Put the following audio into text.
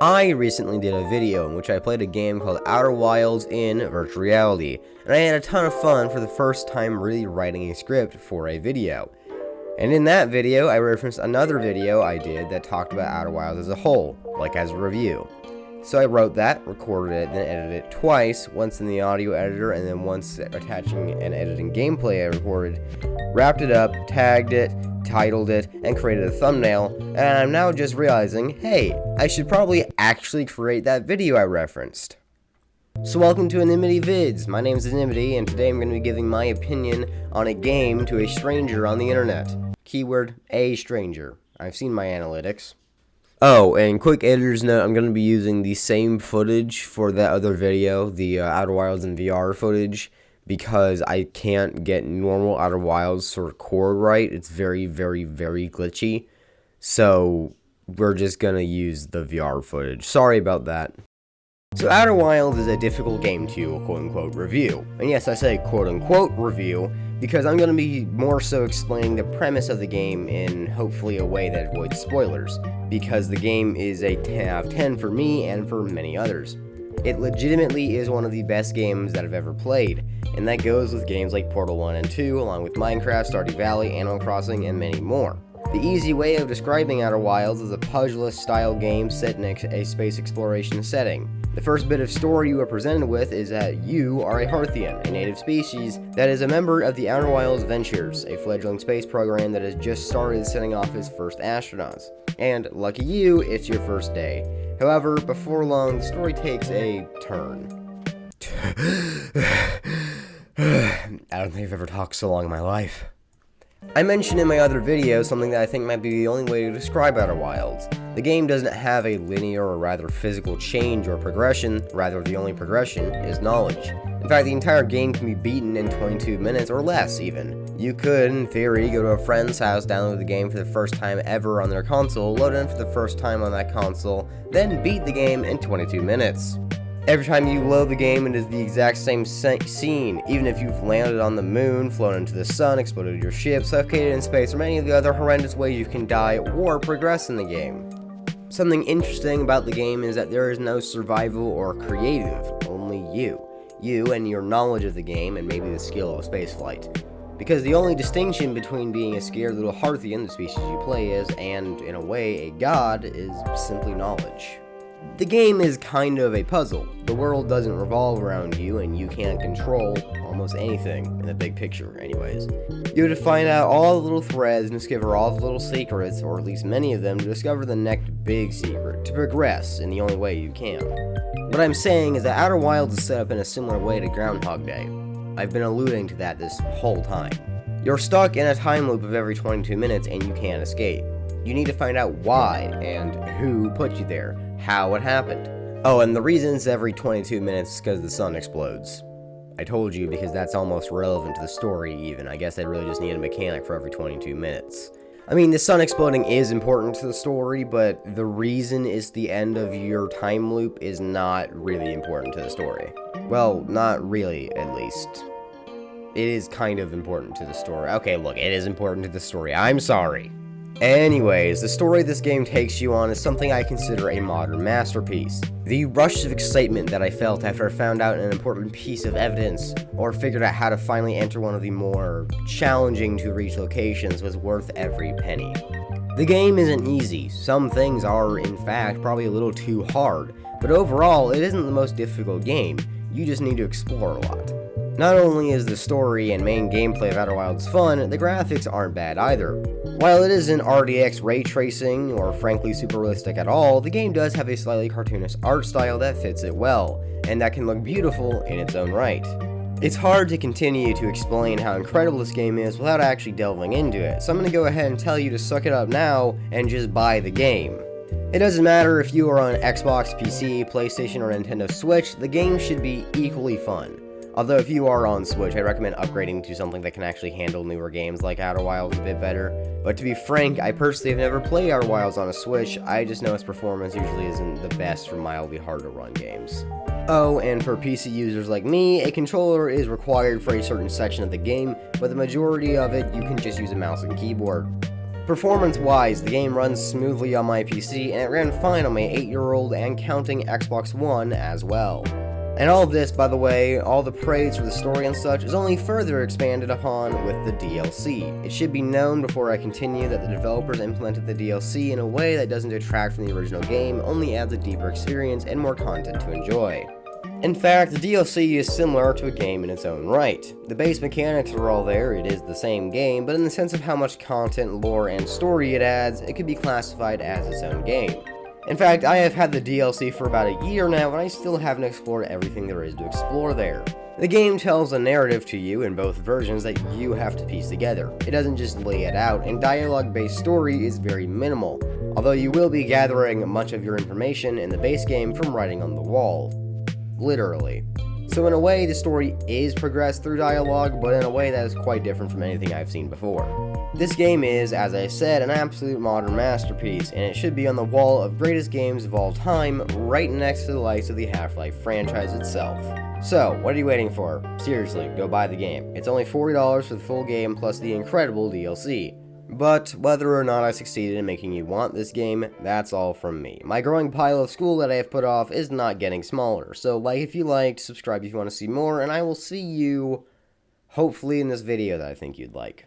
I recently did a video in which I played a game called Outer Wilds in virtual reality, and I had a ton of fun for the first time really writing a script for a video. And in that video, I referenced another video I did that talked about Outer Wilds as a whole, like as a review. So I wrote that, recorded it, then edited it twice, once in the audio editor and then once attaching and editing gameplay I recorded, wrapped it up, tagged it, titled it, and created a thumbnail, and I'm now just realizing, hey, I should probably actually create that video I referenced. So welcome to Animity Vids, my name is Animity, and today I'm going to be giving my opinion on a game to a stranger on the internet. Keyword, a stranger. I've seen my analytics. Oh, and quick editor's note, I'm going to be using the same footage for that other video, the Outer Wilds in VR footage, because I can't get normal Outer Wilds to record right. It's very, very, very glitchy. So we're just going to use the VR footage. Sorry about that. So Outer Wilds is a difficult game to quote-unquote review. And yes, I say quote-unquote review because I'm going to be more so explaining the premise of the game in hopefully a way that avoids spoilers, because the game is a 10 out of 10 for me and for many others. It legitimately is one of the best games that I've ever played, and that goes with games like Portal 1 and 2, along with Minecraft, Stardew Valley, Animal Crossing, and many more. The easy way of describing Outer Wilds is a puzzle-style game set in a space exploration setting. The first bit of story you are presented with is that you are a Hearthian, a native species that is a member of the Outer Wilds Ventures, a fledgling space program that has just started sending off its first astronauts. And, lucky you, it's your first day. However, before long, the story takes a turn. I don't think I've ever talked so long in my life. I mentioned in my other video something that I think might be the only way to describe Outer Wilds. The game doesn't have a linear or rather physical change or progression, rather the only progression is knowledge. In fact, the entire game can be beaten in 22 minutes or less even. You could, in theory, go to a friend's house, download the game for the first time ever on their console, load it in for the first time on that console, then beat the game in 22 minutes. Every time you load the game, it is the exact same scene, even if you've landed on the moon, flown into the sun, exploded your ship, suffocated in space, or many of the other horrendous ways you can die or progress in the game. Something interesting about the game is that there is no survival or creative, only you. You and your knowledge of the game and maybe the skill of a spaceflight. Because the only distinction between being a scared little Hearthian, the species you play as, and, in a way, a god, is simply knowledge. The game is kind of a puzzle. The world doesn't revolve around you, and you can't control almost anything, in the big picture anyways. You have to find out all the little threads and discover all the little secrets, or at least many of them, to discover the next big secret, to progress in the only way you can. What I'm saying is that Outer Wilds is set up in a similar way to Groundhog Day. I've been alluding to that this whole time. You're stuck in a time loop of every 22 minutes and you can't escape. You need to find out why and who put you there, how it happened. Oh, and the reason it's every 22 minutes is because the sun explodes. I told you because that's almost relevant to the story even. I guess they really just need a mechanic for every 22 minutes. I mean, the sun exploding is important to the story, but the reason it's the end of your time loop is not really important to the story. Well, not really, at least. It is kind of important to the story. Okay, look, it is important to the story. I'm sorry. Anyways, the story this game takes you on is something I consider a modern masterpiece. The rush of excitement that I felt after I found out an important piece of evidence, or figured out how to finally enter one of the more challenging to reach locations, was worth every penny. The game isn't easy. Some things are, in fact, probably a little too hard, but overall, it isn't the most difficult game. You just need to explore a lot. Not only is the story and main gameplay of Outer Wilds fun, the graphics aren't bad either. While it isn't RDX ray tracing, or frankly super realistic at all, the game does have a slightly cartoonish art style that fits it well, and that can look beautiful in its own right. It's hard to continue to explain how incredible this game is without actually delving into it, so I'm going to go ahead and tell you to suck it up now and just buy the game. It doesn't matter if you are on Xbox, PC, PlayStation, or Nintendo Switch, the game should be equally fun. Although if you are on Switch, I recommend upgrading to something that can actually handle newer games like Outer Wilds a bit better. But to be frank, I personally have never played Outer Wilds on a Switch. I just know its performance usually isn't the best for mildly hard to run games. Oh, and for PC users like me, a controller is required for a certain section of the game, but the majority of it you can just use a mouse and keyboard. Performance-wise, the game runs smoothly on my PC, and it ran fine on my 8-year-old and counting Xbox One as well. And all of this, by the way, all the praise for the story and such, is only further expanded upon with the DLC. It should be known before I continue that the developers implemented the DLC in a way that doesn't detract from the original game, only adds a deeper experience and more content to enjoy. In fact, the DLC is similar to a game in its own right. The base mechanics are all there, it is the same game, but in the sense of how much content, lore, and story it adds, it could be classified as its own game. In fact, I have had the DLC for about a year now, and I still haven't explored everything there is to explore there. The game tells a narrative to you in both versions that you have to piece together. It doesn't just lay it out, and dialogue-based story is very minimal, although you will be gathering much of your information in the base game from writing on the wall. Literally. So in a way, the story is progressed through dialogue, but in a way that is quite different from anything I've seen before. This game is, as I said, an absolute modern masterpiece, and it should be on the wall of greatest games of all time, right next to the likes of the Half-Life franchise itself. So, what are you waiting for? Seriously, go buy the game. It's only $40 for the full game plus the incredible DLC. But whether or not I succeeded in making you want this game, that's all from me. My growing pile of school that I have put off is not getting smaller, so like if you liked, subscribe if you want to see more, and I will see you, hopefully in this video that I think you'd like.